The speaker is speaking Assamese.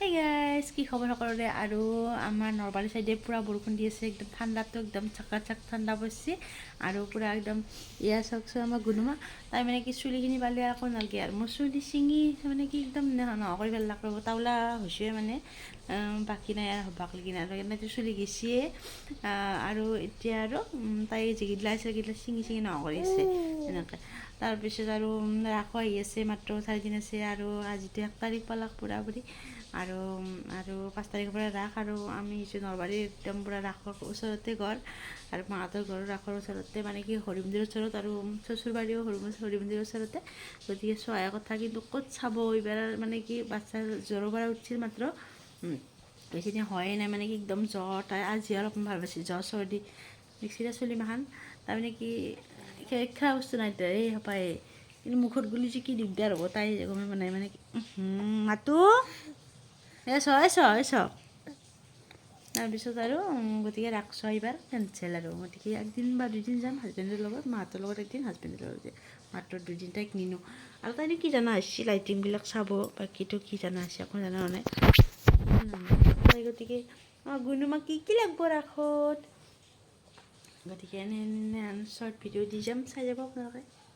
হাই গাইজ, কি খবৰ সকলোৰে। আৰু আমাৰ নলবাৰী চাইডে পূৰা বৰষুণ দি আছে, একদম ঠাণ্ডাটো একদম চাক ঠাণ্ডা পৰিছে। আৰু পূৰা একদম এয়া চাওকচোন আমাৰ গুণুমা, তাই মানে কি চুলিখিনি পালে আকৌ নালগে আৰু মোৰ চুলি ছিঙি মানে কি একদম কৰি পেলাক ৰ'ব, তাওলা হৈছে মানে বাকী নাই আৰু হ'বাক লাগি নাই আৰু এনেকৈ চুলি গেছিয়ে। আৰু এতিয়া আৰু তাই যিগিলা আছে সেইগিলা ছিঙি কৰিছে এনেকৈ। তাৰপিছত আৰু ৰাসো আহি আছে, মাত্ৰ 4 দিন আছে। আৰু আজিতো 1 তাৰিখ পালাক পুৰাপুৰি। আৰু 5 তাৰিখৰ পৰা ৰাস। আৰু আমি আহিছোঁ নলবাৰীৰ একদম পূৰা ৰাসৰ ওচৰতে ঘৰ, আৰু মাহঁতৰ ঘৰৰ ৰাসৰ ওচৰতে মানে কি হৰি মন্দিৰৰ ওচৰত, আৰু শ্বশুৰবাৰীও হৰি মন্দিৰৰ ওচৰতে। গতিকে চোৱাই কথা, কিন্তু ক'ত চাব এইবাৰ মানে কি বাচ্ছাৰ জ্বৰৰ পৰা উঠিছিল মাত্ৰ, বেছিদিন হয়ে নাই মানে কি একদম জ্বৰ। তাই আজি অলপমান ভাল পাইছে, জ্বৰ চৰ্দি মিক্সিতে চলি মাখান তাৰমানে কি খোৱা বস্তু নাই এই সপায়ে, কিন্তু মুখত গুলি যে কি দিগদাৰ হ'ব তাই গমে মানে মানে কি মাতো চ তাৰপিছত আৰু গতিকে ৰাস এইবাৰ কেঞ্চেল। আৰু গতিকে 1 দিন বা 2 দিন যাম হাজবেণ্ডৰ লগত, মাহঁতৰ লগত 1 দিন, হাজবেণ্ডৰ লগত মাত্ৰ 2 দিন। তাইক নিনো। আৰু তাইনো কি জানা হৈছে লাইটিংবিলাক চাব, বাকীটো কি জানা হৈছে একো জানা নাই তাই। গতিকে গুণুমাক কি লাগব ৰাসত, গতিকে এনে শ্বৰ্ট ভিডিঅ' দি যাম, চাই যাব আপোনালোকে।